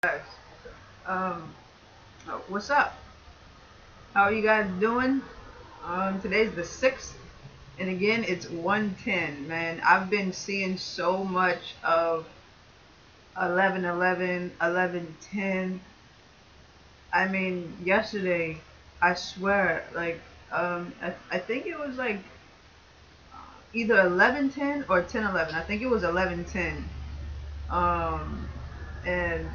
guys. What's up? How are you guys doing? Today's the 6th, and again, it's 110. Man, I've been seeing so much of 11:11, 11:10. I mean, yesterday, I swear, like, I think it was like either 11:10 or 10:11. I think it was 11:10. And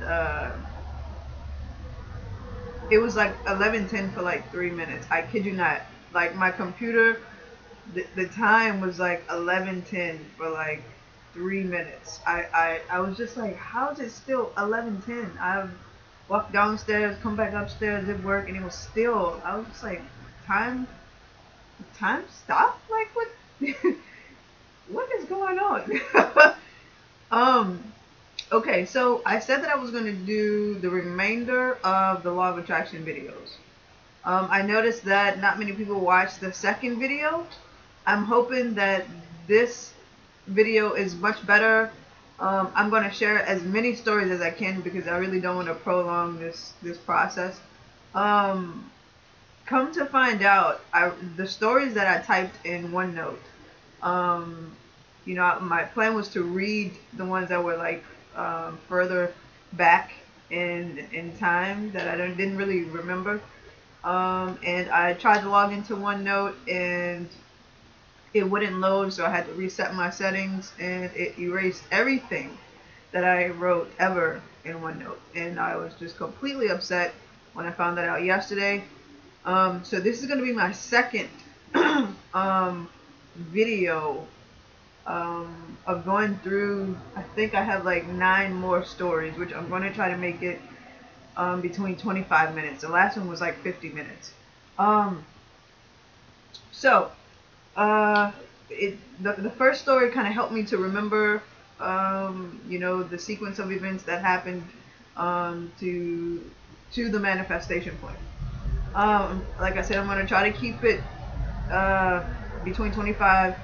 it was like 11:10 for like 3 minutes. I kid you not. Like my computer, the time was like 11:10 for like 3 minutes. I was just like, how is it still 11:10? I've walked downstairs, come back upstairs, did work, and it was still. I was just like, time, time stop. Like what? What is going on? um. Okay, so I said that I was going to do the remainder of the law of attraction videos. I noticed that not many people watched the second video. I'm hoping that this video is much better. I'm going to share as many stories as I can because I really don't want to prolong this process. Um, Come to find out, the stories that I typed in OneNote. Um, my plan was to read the ones that were like further back in time that I didn't really remember. And I tried to log into OneNote and it wouldn't load, so I had to reset my settings and it erased everything that I wrote ever in OneNote. And I was just completely upset when I found that out yesterday. So this is going to be my second video of going through. I think I have like 9 more stories, which I'm going to try to make it between 25 minutes. The last one was like 50 minutes. Um, so, uh, the first story kind of helped me to remember, the sequence of events that happened to the manifestation point. Like I said, I'm going to try to keep it between 25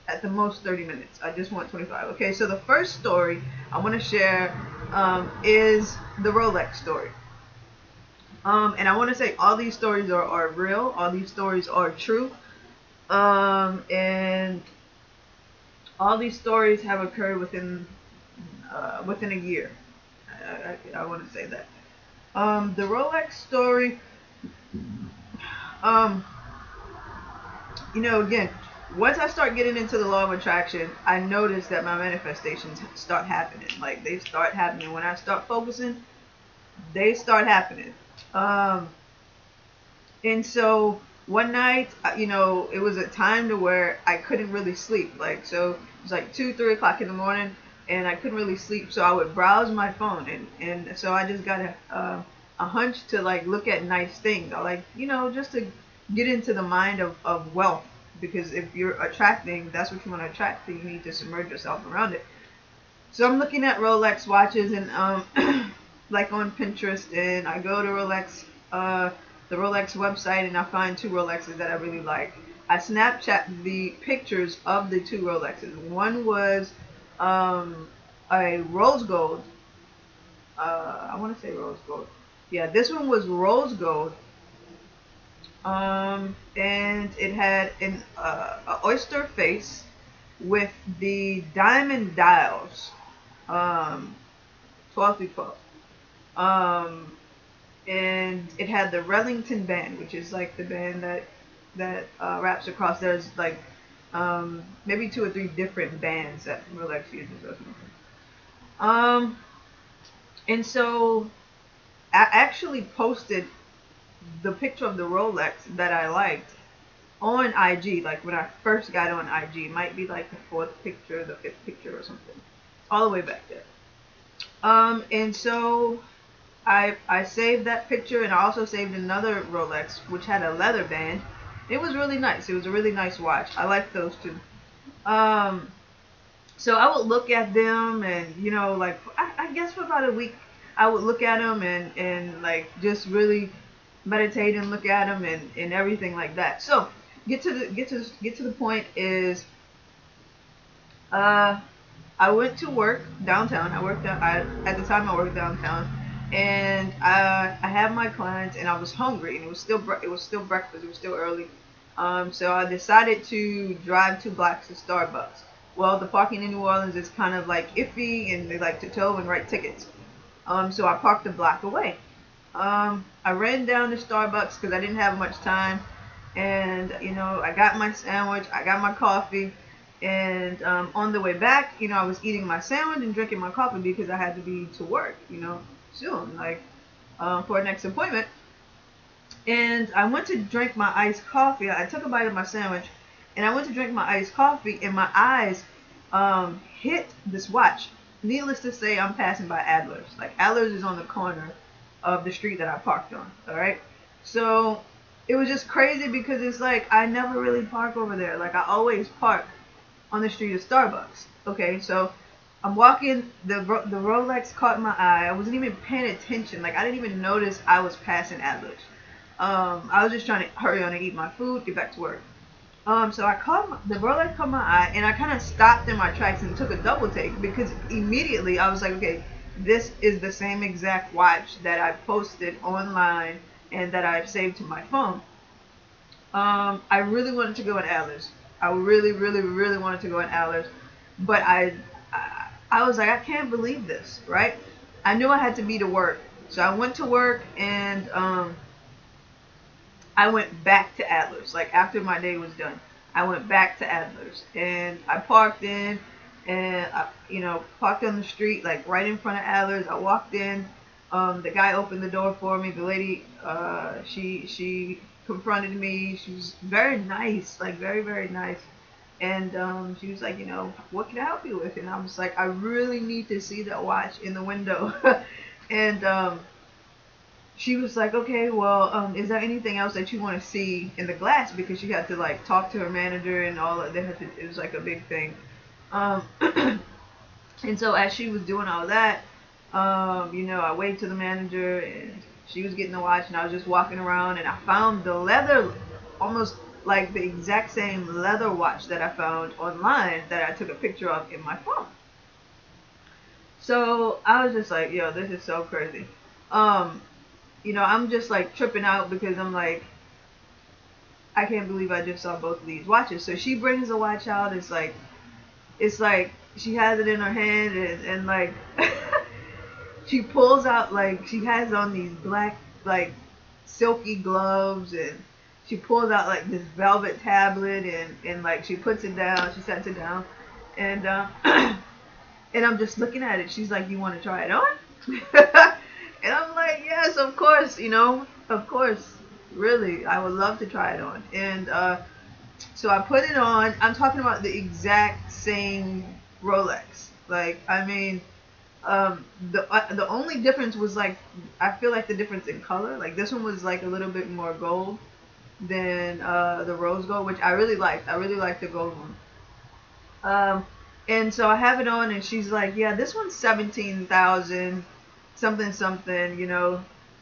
at the most 30 minutes. I just want 25. Okay, so the first story I want to share is the Rolex story. And I want to say all these stories are real. All these stories are true. And all these stories have occurred within a year. I want to say that. The Rolex story. Um, again, once I start getting into the law of attraction, I notice that my manifestations start happening. Like they start happening when I start focusing. They start happening. Um, and so one night, it was a time to where I couldn't really sleep. Like so, it was like 2, 3 o'clock in the morning, and I couldn't really sleep. So I would browse my phone, and so I just got a hunch to like look at nice things. I like just to get into the mind of wealth, because if you're attracting, that's what you want to attract. So you need to submerge yourself around it. So I'm looking at Rolex watches and like on Pinterest, and I go to the Rolex website, and I find 2 Rolexes that I really like. I Snapchat the pictures of the 2 Rolexes. One was a rose gold. I want to say rose gold. Yeah, this one was rose gold. And it had a oyster face with the diamond dials, um, 12 through 12. And it had the Rellington band, which is like the band that wraps across. There's like maybe 2 or 3 different bands that Rolex uses. Um, and so I actually posted the picture of the Rolex that I liked on IG, like when I first got on IG. It might be like the 4th picture, the 5th picture or something. All the way back there. And so I saved that picture, and I also saved another Rolex which had a leather band. It was really nice. It was a really nice watch. I like those two. Um so I would look at them, and like I guess for about a week I would look at them and like just really meditate and look at them and everything like that. So get to the point is uh I went to work downtown. At the time I worked downtown, and I had my clients, and I was hungry, and it was still breakfast. It was still early, so I decided to drive 2 blocks to Starbucks. Well, the parking in New Orleans is kind of like iffy, and they like to tow and write tickets. So I parked a block away. I ran down to Starbucks because I didn't have much time, and I got my sandwich, I got my coffee, and on the way back, I was eating my sandwich and drinking my coffee because I had to be to work, soon, like for a next appointment. And I went to drink my iced coffee. I took a bite of my sandwich, and I went to drink my iced coffee, and my eyes hit this watch. Needless to say, I'm passing by Adler's. Like, Adler's is on the corner of the street that I parked on. All right, so it was just crazy because it's like I never really park over there. Like, I always park on the street of Starbucks. Okay, so I'm walking. The Rolex caught my eye. I wasn't even paying attention. Like, I didn't even notice I was passing Adler's. I was just trying to hurry on and eat my food, get back to work. So the Rolex caught my eye, and I kind of stopped in my tracks and took a double take because immediately I was like, okay, this is the same exact watch that I posted online and that I've saved to my phone. I really wanted to go in Adler's. I really, really, really wanted to go in Adler's, but I was like, I can't believe this, right? I knew I had to be to work, so I went to work, and I went back to Adler's. Like, after my day was done, I went back to Adler's, and I parked in, and parked on the street, like right in front of Adler's. I walked in. The guy opened the door for me. The lady, she confronted me. She was very nice, like very, very nice. And she was like, what can I help you with? And I was like, I really need to see that watch in the window. And she was like, okay, well, is there anything else that you want to see in the glass? Because she had to like talk to her manager and all of that. It was like a big thing. And so as she was doing all that, I waved to the manager, and she was getting the watch, and I was just walking around, and I found the leather, almost like the exact same leather watch that I found online that I took a picture of in my phone. So I was just like, yo, this is so crazy. I'm just like tripping out because I'm like, I can't believe I just saw both of these watches. So she brings the watch out. It's like she has it in her hand, and like she pulls out, like, she has on these black, like, silky gloves, and she pulls out like this velvet tablet, and like she puts it down, she sets it down, and and I'm just looking at it. She's like, you want to try it on? And I'm like, yes, of course, of course, really, I would love to try it on. And so I put it on. I'm talking about the exact same Rolex. Like, I mean, the only difference was, like, I feel like the difference in color. Like, this one was like a little bit more gold than the rose gold, which I really liked. I really liked the gold one. And so I have it on, and she's like, yeah, this one's 17,000 something something,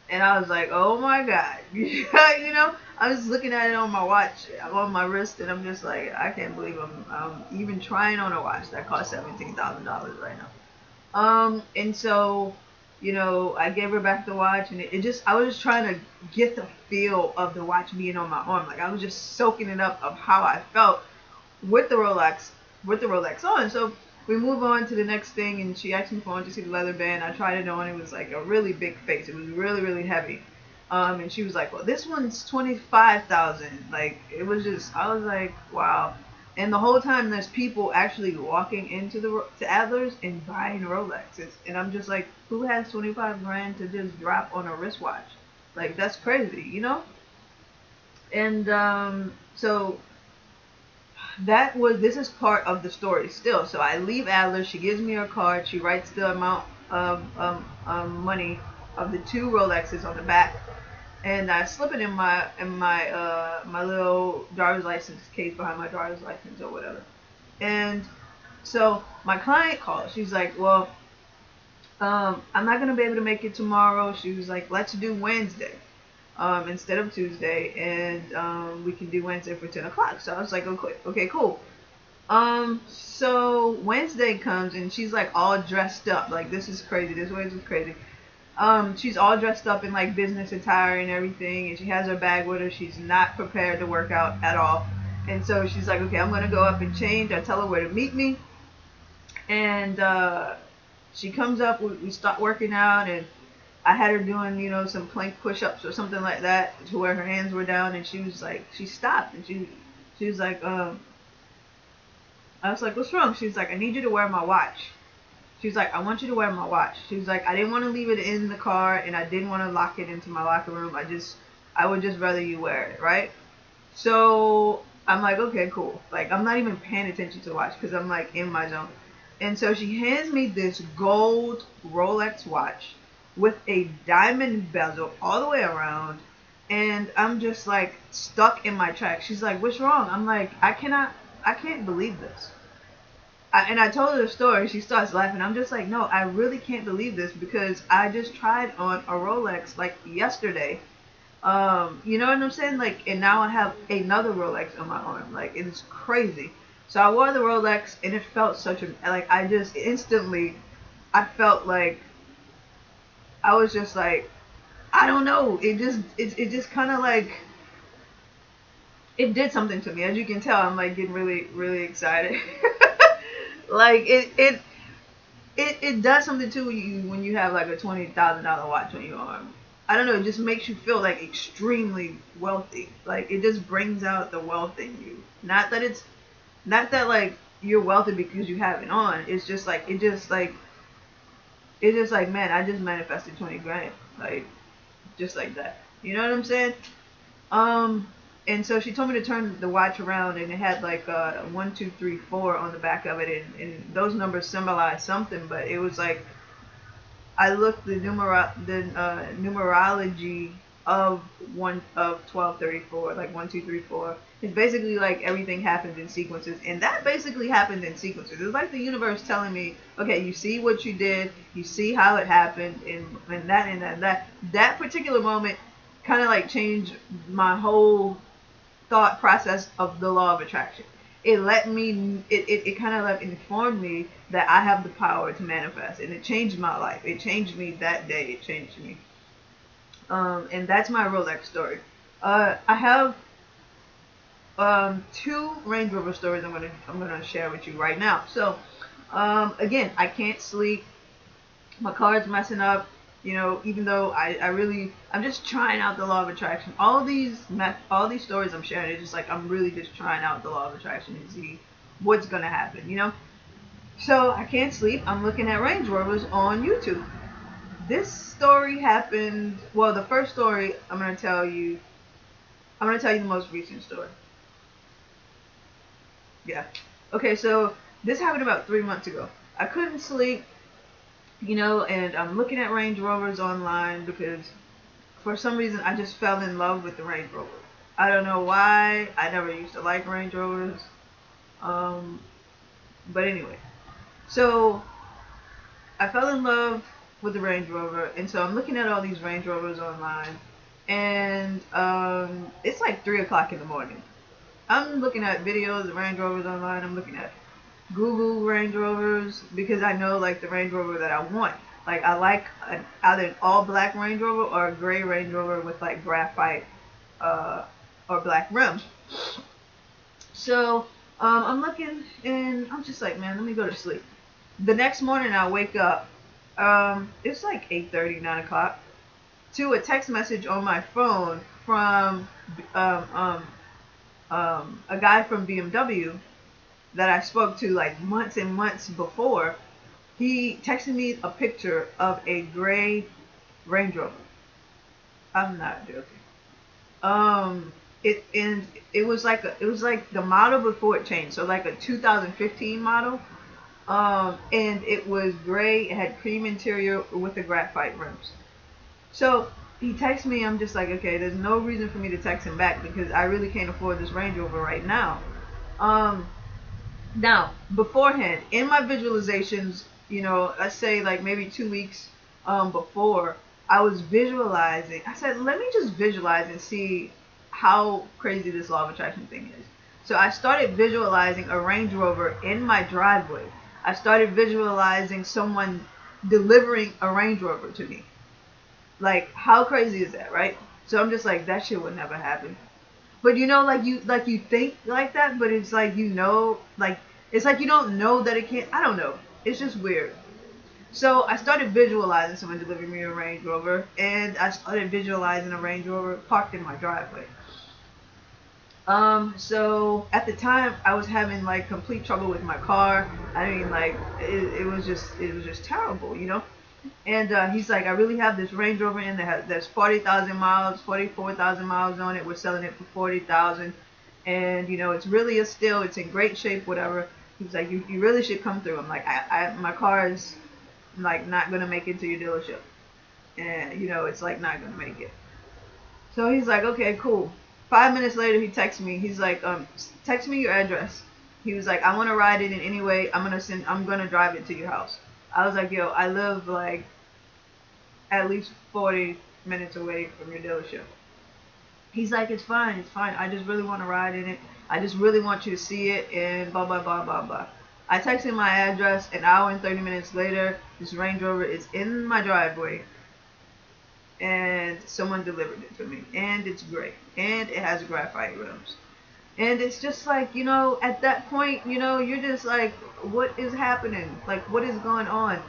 and I was like, oh my god. I was looking at it on my watch, on my wrist, and I'm just like, I can't believe I'm even trying on a watch that costs $17,000 right now. And so, I gave her back the watch, and I was just trying to get the feel of the watch being on my arm. Like, I was just soaking it up of how I felt with the Rolex on. So we move on to the next thing, and she asked me if I wanted to see the leather band. I tried it on. It was like a really big face. It was really, really heavy. And she was like, well, this one's 25,000. Like, it was just, I was like, wow. And the whole time there's people actually walking into to Adler's and buying Rolexes. And I'm just like, who has 25 grand to just drop on a wristwatch? Like, that's crazy, And so this is part of the story still. So I leave Adler. She gives me her card. She writes the amount of money of the 2 Rolexes on the back, and I slip it in my my little driver's license case behind my driver's license or whatever. And so my client calls. She's like, well, I'm not gonna be able to make it tomorrow. She was like, let's do Wednesday instead of Tuesday, and we can do Wednesday for 10 o'clock. So I was like, okay, cool. So Wednesday comes and she's like all dressed up. Like this is crazy. This Wednesday's crazy. She's all dressed up in like business attire and everything, and she has her bag with her. She's not prepared to work out at all. And so she's like, okay, I'm gonna go up and change. I tell her where to meet me, and she comes up. We start working out, and I had her doing, some plank push-ups or something like that, to where her hands were down, and she was like, she stopped, and she was like, I was like, what's wrong? She's like, I need you to wear my watch. She's like, I want you to wear my watch. She was like, I didn't want to leave it in the car, and I didn't want to lock it into my locker room. I would just rather you wear it, right? So I'm like, okay, cool. Like, I'm not even paying attention to the watch because I'm like in my zone. And so she hands me this gold Rolex watch with a diamond bezel all the way around. And I'm just like stuck in my tracks. She's like, what's wrong? I'm like, I can't believe this. And I told her the story. She starts laughing. I'm just like, no, I really can't believe this because I just tried on a Rolex like yesterday. You know what I'm saying? Like, and now I have another Rolex on my arm. Like, it's crazy. So I wore the Rolex, and it felt such a like. I just instantly, I felt like I was just like, I don't know. It just kind of like it did something to me. As you can tell, I'm like getting really really excited. Like it does something to you when you have like a $20,000 watch on your arm. I don't know, it just makes you feel like extremely wealthy. Like it just brings out the wealth in you. Not that like you're wealthy because you have it on. It's just like man, I just manifested 20 grand. Like just like that. You know what I'm saying? Um, and so she told me to turn the watch around, and it had like 1, 2, 3, 4 on the back of it, and those numbers symbolize something. But it was like I looked the numerology of 1234, like 1, 2, 3, 4. It's basically like everything happens in sequences, and that basically happened in sequences. It's like the universe telling me, okay, you see what you did, you see how it happened, and that particular moment kind of like changed my whole thought process of the law of attraction. It kind of like informed me that I have the power to manifest, and it changed my life. It changed me that day. It changed me. And that's my Rolex story. I have two Range Rover stories I'm gonna share with you right now. So again, I can't sleep. My car's messing up. Even though I'm just trying out the law of attraction. All these stories I'm sharing, it's just like I'm really just trying out the law of attraction and see what's gonna happen. So I can't sleep. I'm looking at Range Rovers on YouTube. This story happened. Well, the first story I'm gonna tell you. I'm gonna tell you the most recent story. Yeah. Okay, so this happened about 3 months ago. I couldn't sleep. And I'm looking at Range Rovers online because for some reason I just fell in love with the Range Rover. I don't know why. I never used to like Range Rovers. Um, but anyway, so I fell in love with the Range Rover, and so I'm looking at all these Range Rovers online, and it's like 3 o'clock in the morning. I'm looking at videos of Range Rovers online. I'm looking at Google Range Rovers because I know like the Range Rover that I want. Like I like either an all black Range Rover or a gray Range Rover with like graphite uh, or black rims. So I'm looking and I'm just like, man, let me go to sleep. The next morning I wake up. It's like 8:30, 9 o'clock, to a text message on my phone from um, um, a guy from BMW that I spoke to like months and months before. He texted me a picture of a gray Range Rover. I'm not joking. It was like the model before it changed, so like a 2015 model. And it was gray. It had cream interior with the graphite rims. So he texts me. I'm just like, okay, there's no reason for me to text him back because I really can't afford this Range Rover right now. Um, Now, beforehand, in my visualizations, let's say like maybe 2 weeks before, I was visualizing. I said, let me just visualize and see how crazy this law of attraction thing is. So I started visualizing a Range Rover in my driveway. I started visualizing someone delivering a Range Rover to me. Like, how crazy is that, right? So I'm just like, that shit would never happen. But you know, like you think like that, but it's like, you know, like it's like you don't know that it can't. I don't know. It's just weird. So I started visualizing someone delivering me a Range Rover, and I started visualizing a Range Rover parked in my driveway. So at the time I was having like complete trouble with my car. I mean, like it was just terrible, you know. And he's like, I really have this Range Rover in that there's 40,000 miles, 44,000 miles on it. We're selling it for 40,000, and you know it's really a steal. It's in great shape, whatever. He's like, you really should come through. I'm like, my car is like not gonna make it to your dealership, and you know it's like not gonna make it. So he's like, okay, cool. 5 minutes later, he texts me. He's like, text me your address. He was like, I want to ride it in any way. I'm gonna drive it to your house. I was like, yo, I live like at least 40 minutes away from your dealership. He's like, it's fine, it's fine. I just really want to ride in it. I just really want you to see it, and blah blah blah blah blah. I texted my address. An hour and 30 minutes later, this Range Rover is in my driveway, and someone delivered it to me, and it's great, and it has graphite rims. And it's just like, you know, at that point, you know, you're just like, what is happening? Like, what is going on?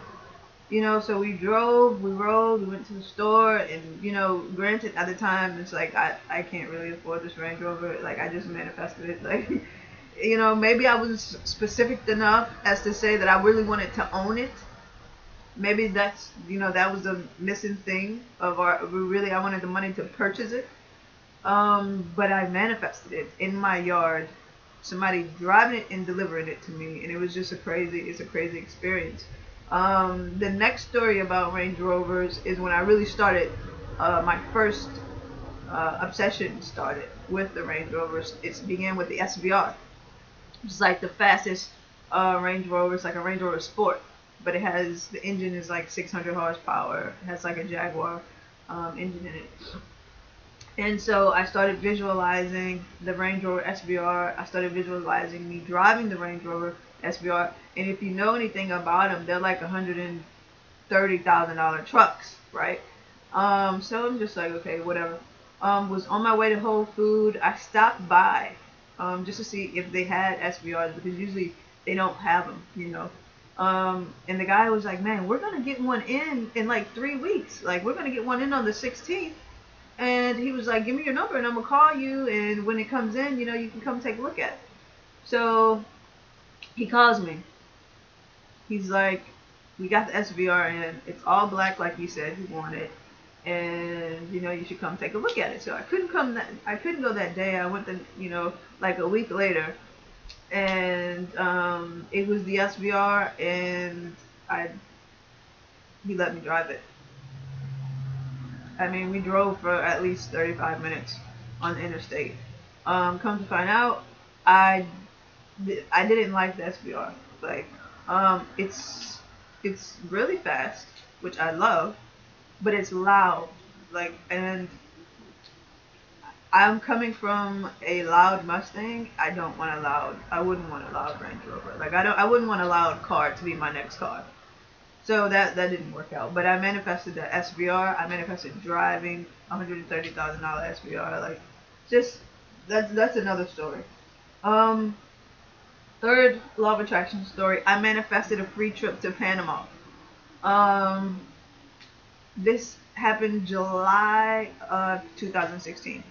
You know, so we drove, we rode, we went to the store, and, you know, granted, at the time, it's like, I can't really afford this Range Rover. Like, I just manifested it. Like, you know, maybe I was specific enough as to say that I really wanted to own it. Maybe that's, you know, that was the missing thing of our, really, I wanted the money to purchase it. But I manifested it in my yard, somebody driving it and delivering it to me, and it was just it's a crazy experience. The next story about Range Rovers is when I really started, my first obsession started with the Range Rovers. It began with the SVR. It's like the fastest Range Rover. It's like a Range Rover Sport, but the engine is like 600 horsepower. It has like a Jaguar engine in it. And so I started visualizing the Range Rover SVR. I started visualizing me driving the Range Rover SVR. And if you know anything about them, they're like $130,000 trucks, right? So I'm just like, okay, whatever. Was on my way to Whole Food. I stopped by just to see if they had SVRs, because usually they don't have them, you know. And the guy was like, man, we're gonna get one in like 3 weeks. Like, we're gonna get one in on the 16th. And he was like, give me your number and I'm gonna call you, and when it comes in, you know, you can come take a look at it. So he calls me. He's like, we got the SVR in. It's all black like you said you wanted, and you know, you should come take a look at it. So I couldn't go that day. I went, you know, like a week later, and it was the SVR, and he let me drive it. I mean, we drove for at least 35 minutes on the interstate. Come to find out, I didn't like the SVR. Like, it's really fast, which I love, but it's loud. Like, and I'm coming from a loud Mustang. I wouldn't want a loud Range Rover. Like, I wouldn't want a loud car to be my next car. So that didn't work out. But I manifested the SVR. I manifested driving $130,000 SVR. Like, just that's another story. Third law of attraction story. I manifested a free trip to Panama. This happened July of 2016.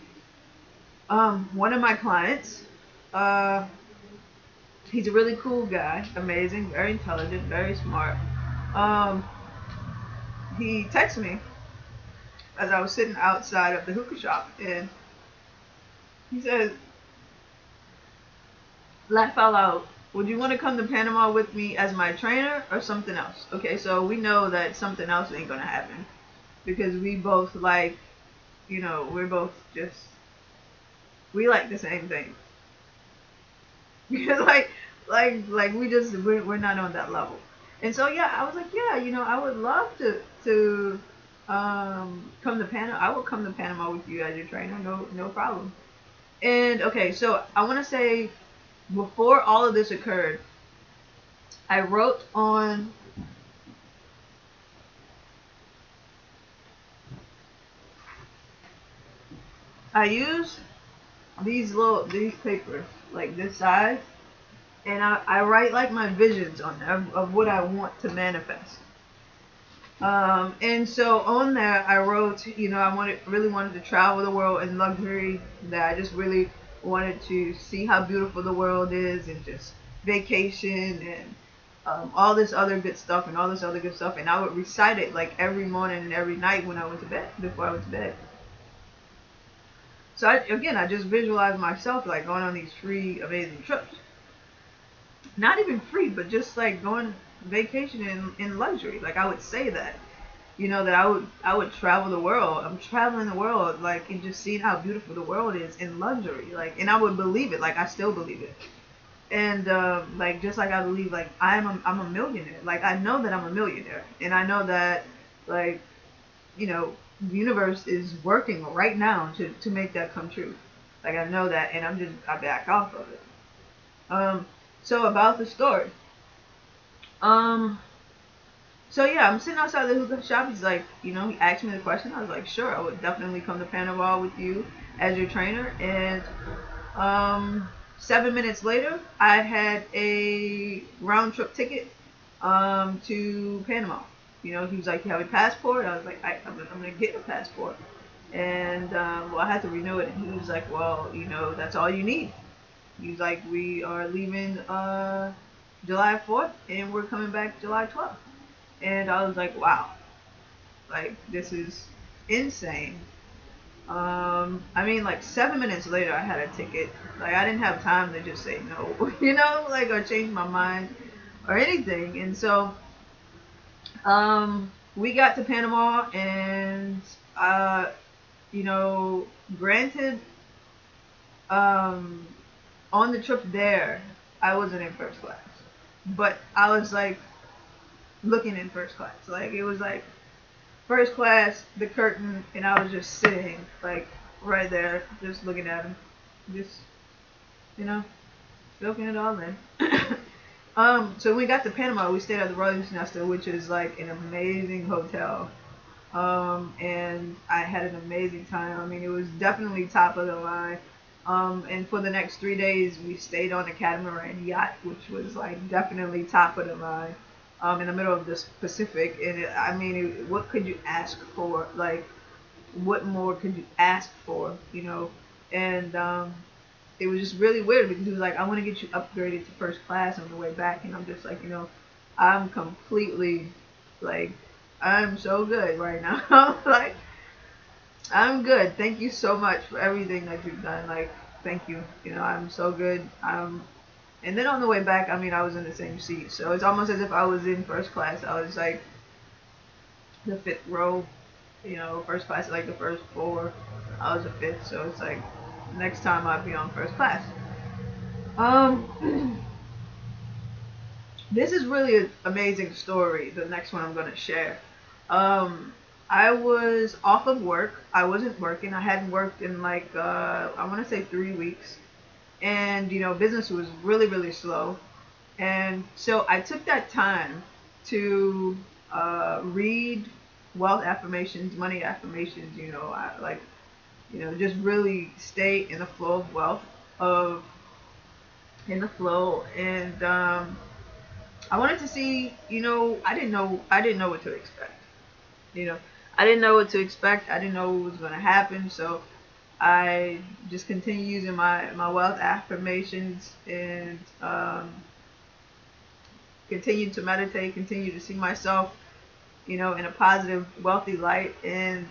One of my clients, he's a really cool guy, amazing, very intelligent, very smart. He texted me as I was sitting outside of the hookah shop, and he said, laugh out loud, would you want to come to Panama with me as my trainer or something else? Okay, so we know that something else ain't gonna happen, because we both like, you know, we like the same thing. Because we're not on that level. And so yeah, I was like, yeah, you know, I would love to come to Panama. I will come to Panama with you as your trainer, no problem. And okay, so I want to say before all of this occurred, I wrote on I use these papers like this size, and I write like my visions on there of what I want to manifest. And so on there, I wrote, I really wanted to travel the world in luxury. That I just really wanted to see how beautiful the world is, and just vacation and all this other good stuff, and all this other good stuff. And I would recite it like every morning and every night when I went to bed, before I went to bed. So I just visualized myself like going on these free, amazing trips. Not even free, but just like going vacation in luxury. Like I would say that, that I would travel the world. I'm traveling the world, like, and just seeing how beautiful the world is in luxury. Like, and I would believe it. Like I still believe it. And like just like I believe, like I'm a millionaire. Like I know that I'm a millionaire, and I know that, like, the universe is working right now to make that come true. Like I know that, and I back off of it. So about the story. Um, so yeah, I'm sitting outside the hookah shop. He's like, he asked me the question. I was like, sure, I would definitely come to Panama with you as your trainer. And 7 minutes later, I had a round trip ticket to Panama. He was like, you have a passport? I was like, I'm gonna get a passport. And well, I had to renew it. And he was like, well, that's all you need. He was like, we are leaving July 4th, and we're coming back July 12th. And I was like, wow, like this is insane. I mean, like 7 minutes later, I had a ticket. Like I didn't have time to just say no, like, or change my mind or anything. And so, we got to Panama, and granted, on the trip there, I wasn't in first class, but I was like looking in first class. Like it was like first class, the curtain, and I was just sitting like right there, just looking at him, just soaking it all in. So when we got to Panama, we stayed at the Royal Nesta, which is like an amazing hotel. And I had an amazing time. I mean, it was definitely top of the line. And for the next 3 days, we stayed on a catamaran yacht, which was like definitely top of the line, in the middle of the Pacific. And what could you ask for? Like, what more could you ask for? And it was just really weird because he was like, I want to get you upgraded to first class on the way back. And I'm just like, I'm completely, like, I'm so good right now. Like, I'm good. Thank you so much for everything that you've done. Like, thank you. I'm so good. And then on the way back, I was in the same seat. So it's almost as if I was in first class. I was like the fifth row, first class, like the first four. I was the fifth. So it's like next time I'd be on first class. This is really an amazing story. The next one I'm going to share. I was off of work. I wasn't working. I hadn't worked in like, I want to say 3 weeks. And, business was really, really slow. And so I took that time to read wealth affirmations, money affirmations, just really stay in the flow of wealth, in the flow. And I wanted to see, I didn't know what to expect. I didn't know what to expect. I didn't know what was going to happen. So I just continued using my wealth affirmations, and continued to meditate, continued to see myself, in a positive, wealthy light. And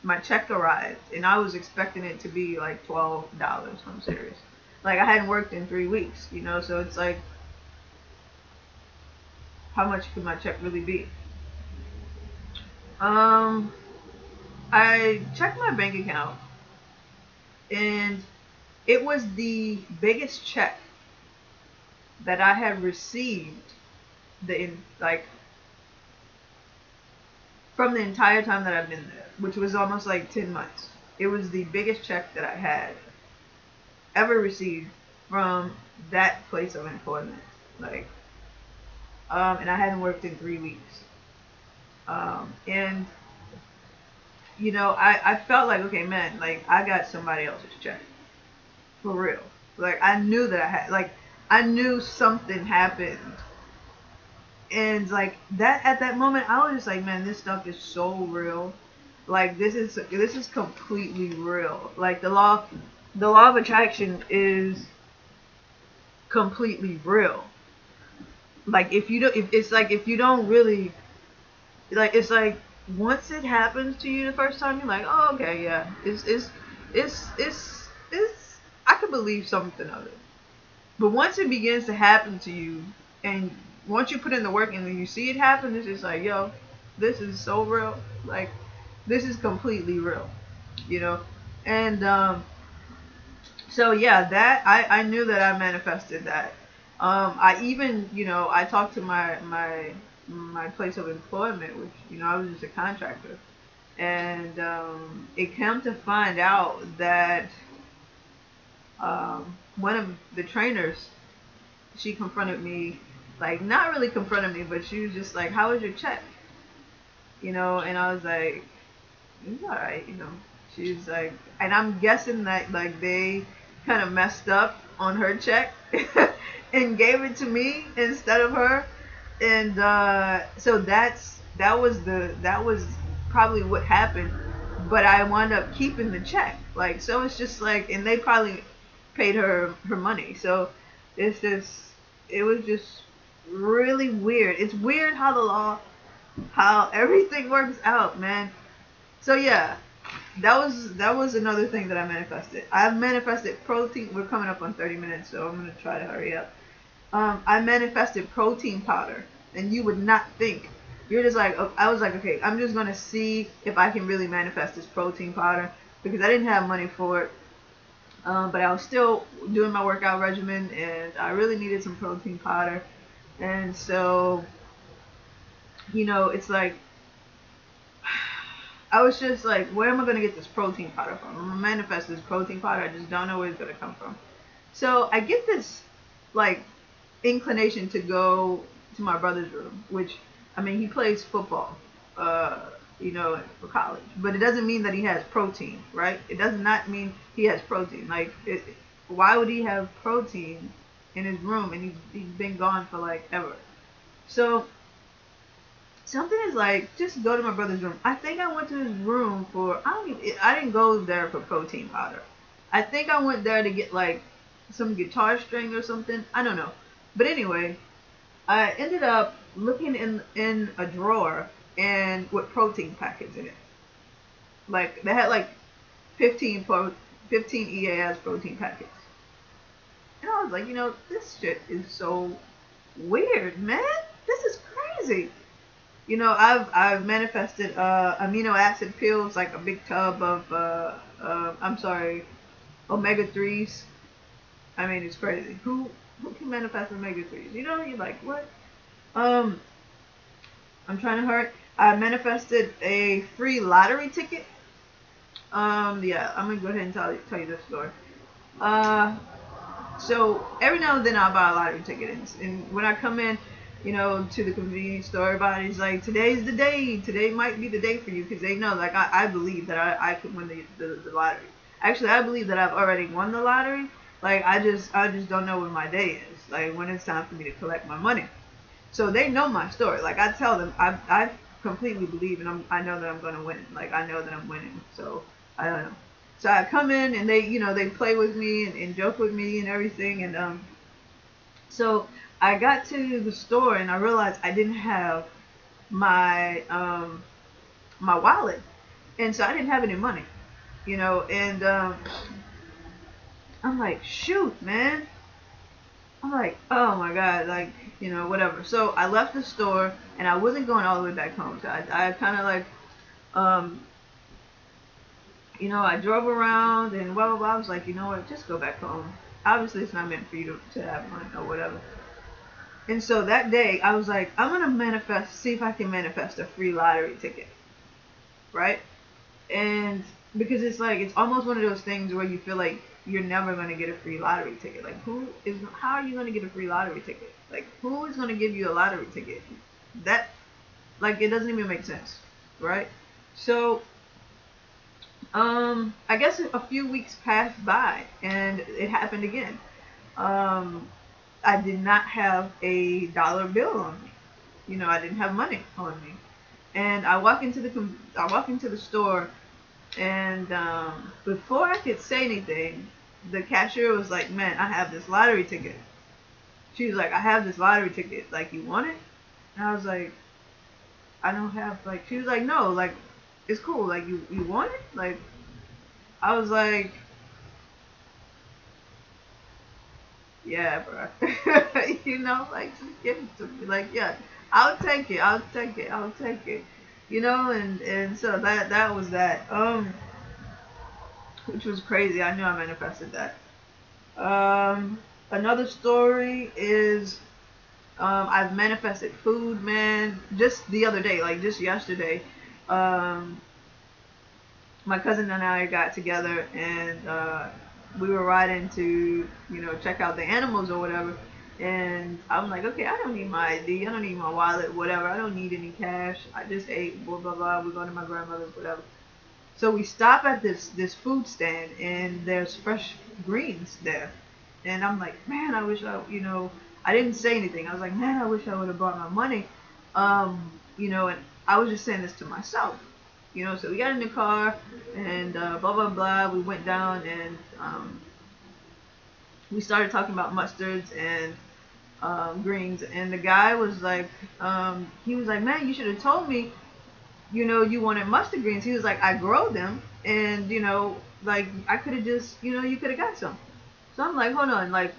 my check arrived, and I was expecting it to be like $12. I'm serious. Like I hadn't worked in 3 weeks, so it's like, how much could my check really be? I checked my bank account, and it was the biggest check that I had received from the entire time that I've been there, which was almost like 10 months. It was the biggest check that I had ever received from that place of employment. Like, and I hadn't worked in 3 weeks. And I felt like, okay, man, like I got somebody else's check for real. Like I knew that I knew something happened, and like that at that moment, I was just like, man, this stuff is so real. Like this is completely real. Like the law of attraction is completely real. Like if you don't, if it's like if you don't really like, it's like once it happens to you the first time, you're like, oh, okay, yeah, it's I can believe something of it. But once it begins to happen to you, and once you put in the work and then you see it happen, it's just like, yo, this is so real. Like, this is completely real, you know. And so yeah, that I knew that I manifested that. I even, I talked to my place of employment, which I was just a contractor, and it came to find out that one of the trainers, she confronted me, like not really confronted me, but she was just like, "How was your check?" And I was like, "It's all right," She's like, and I'm guessing that like they kind of messed up on her check and gave it to me instead of her, and so that was probably what happened. But I wound up keeping the check, like, so it's just like, and they probably paid her money, so it's just, it was just really weird. It's weird how how everything works out, man. So yeah, that was another thing that I manifested. I've manifested protein. We're coming up on 30 minutes, so I'm gonna try to hurry up. I manifested protein powder, and you would not think. You're just like, oh, I was like, okay, I'm just gonna see if I can really manifest this protein powder, because I didn't have money for it. But I was still doing my workout regimen, and I really needed some protein powder. And so, it's like, I was just like, where am I going to get this protein powder from? I'm going to manifest this protein powder. I just don't know where it's going to come from. So I get this, like, inclination to go to my brother's room, which, I mean, he plays football, for college. But it doesn't mean that he has protein, right? It does not mean he has protein. Like, why would he have protein in his room, and he's been gone for, like, ever? So something is like, just go to my brother's room. I think I went to his room for, I didn't go there for protein powder. I think I went there to get like some guitar string or something. I don't know. But anyway, I ended up looking in a drawer and with protein packets in it. Like they had like 15 EAS protein packets. And I was like, this shit is so weird, man. This is crazy. I've manifested amino acid pills, like a big tub of I'm sorry, omega 3s. I mean, it's crazy. Who can manifest omega 3s? You're like, what? I'm trying to hurt. I manifested a free lottery ticket. Yeah, I'm gonna go ahead and tell you this story. Uh, so every now and then I'll buy a lottery ticket, and when I come in, to the convenience store, everybody's like, today's the day. Today might be the day for you, because they know, like, I believe that I could win the lottery. Actually, I believe that I've already won the lottery. Like, I just don't know when my day is, like, when it's time for me to collect my money. So they know my story. Like, I tell them, I completely believe, and I know that I'm going to win. Like, I know that I'm winning. So, I don't know. So I come in, and they play with me and joke with me and everything. And so I got to the store, and I realized I didn't have my my wallet, and so I didn't have any money, And I'm like, shoot, man. I'm like, oh my god, like, whatever. So I left the store, and I wasn't going all the way back home. So I kind of like, um, I drove around and blah blah blah. I was like, you know what, just go back home. Obviously, it's not meant for you to have money or whatever. And so that day, I was like, I'm gonna see if I can manifest a free lottery ticket, right? And because it's like it's almost one of those things where you feel like you're never gonna get a free lottery ticket. Like how are you gonna get a free lottery ticket? Like who is gonna give you a lottery ticket? That like it doesn't even make sense, right? So I guess a few weeks passed by and it happened again. Um, I did not have a dollar bill on me. You know, I didn't have money on me. And I walk into the store, and before I could say anything, the cashier was like, "Man, I have this lottery ticket." She was like, "I have this lottery ticket. Like, you want it?" And I was like, "I don't have like." She was like, "No, like, it's cool. Like, you want it?" Like, I was like, "Yeah, bro." You know, like just give it to me. Like, yeah, I'll take it. I'll take it. I'll take it. You know, and so that was that. Which was crazy. I knew I manifested that. Another story is I've manifested food, man. Just the other day, like just yesterday, um, my cousin and I got together and we were riding to, you know, check out the animals or whatever. And I'm like, okay, I don't need my ID, I don't need my wallet, whatever. I don't need any cash. I just ate, blah blah blah. We're going to my grandmother's, whatever. So we stop at this food stand and there's fresh greens there. And I'm like, man, I wish you know, I didn't say anything. I was like, man, I wish I would have brought my money. You know, and I was just saying this to myself. You know, so we got in the car and blah blah blah. We went down and we started talking about mustards and greens. And the guy was like, he was like, man, you should have told me, you know, you wanted mustard greens. He was like, I grow them, and you know, like I could have just, you know, you could have got some. So I'm like, hold on, like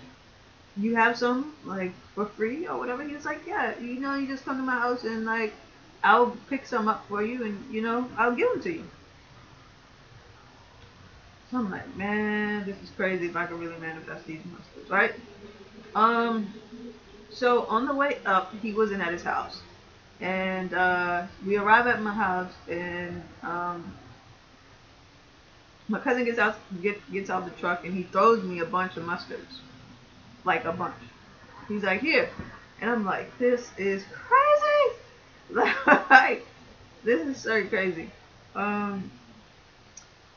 you have some like for free or whatever. He was like, yeah, you know, you just come to my house and like I'll pick some up for you, and you know, I'll give them to you. So I'm like, man, this is crazy. If I could really manifest these mustards, right? Um, so on the way up, he wasn't at his house, and we arrive at my house, and my cousin gets out the truck and he throws me a bunch of mustards, like a bunch. He's like, here, and I'm like, this is crazy. Like, this is so crazy. Um,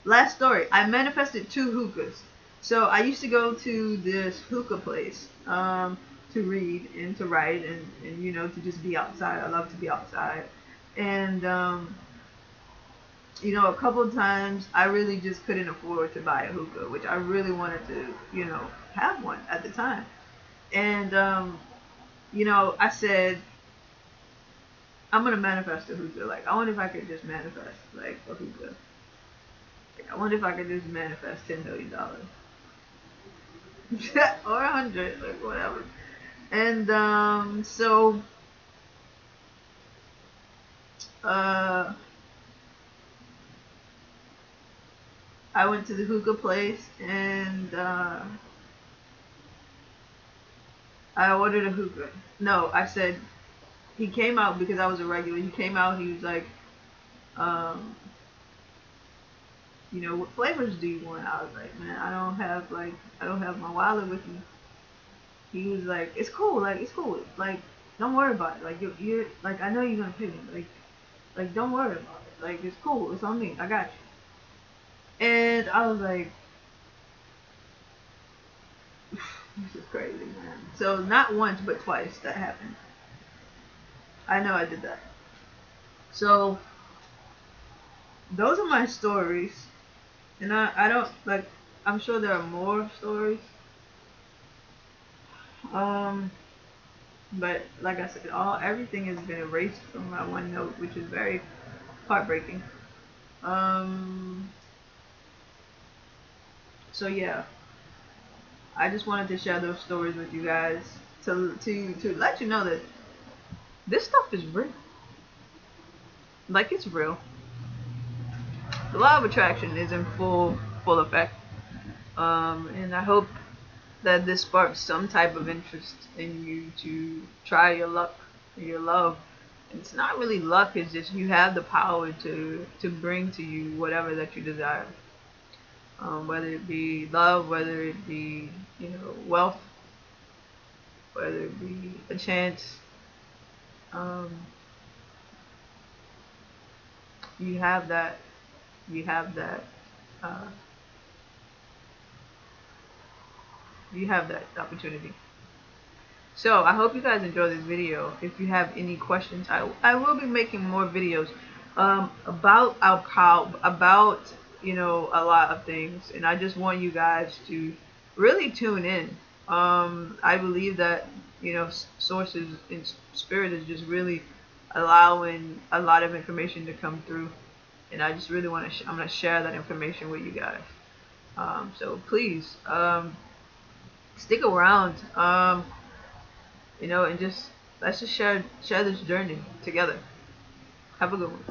Last story. I manifested two hookahs. So I used to go to this hookah place to read and to write and you know to just be outside. I love to be outside, and you know, a couple of times I really just couldn't afford to buy a hookah, which I really wanted to, you know, have one at the time. And, you know, I said, I'm going to manifest a hookah. Like, I wonder if I could just manifest, like, a hookah. Like, I wonder if I could just manifest $10 million. Or 100, like, whatever. And, so, uh, I went to the hookah place and, I ordered a hookah. No, I said he came out because I was a regular. He came out. He was like, um, you know, what flavors do you want? I was like, man, I don't have my wallet with me. He was like, it's cool. Like, it's cool. Like, don't worry about it. Like, you're like, I know you're gonna pay me. Like, don't worry about it. Like, it's cool. It's on me. I got you. And I was like, this is crazy, man. So not once, but twice that happened. I know I did that. So those are my stories, and I don't like. I'm sure there are more stories. Um, but like I said, everything has been erased from my OneNote, which is very heartbreaking. Um, so yeah, I just wanted to share those stories with you guys to let you know that this stuff is real. Like it's real. The law of attraction is in full effect. And I hope that this sparks some type of interest in you to try your luck, your love, It's not really luck. It's just you have the power to bring to you whatever that you desire. Whether it be love, whether it be, wealth, whether it be a chance. Um, you have that. You have that. Uh, you have that opportunity. So I hope you guys enjoy this video. If you have any questions, I will be making more videos about alcohol, about a lot of things, and I just want you guys to really tune in. I believe that sources in spirit is just really allowing a lot of information to come through, and I just really want to. I'm gonna share that information with you guys. So please stick around. And just let's just share this journey together. Have a good one.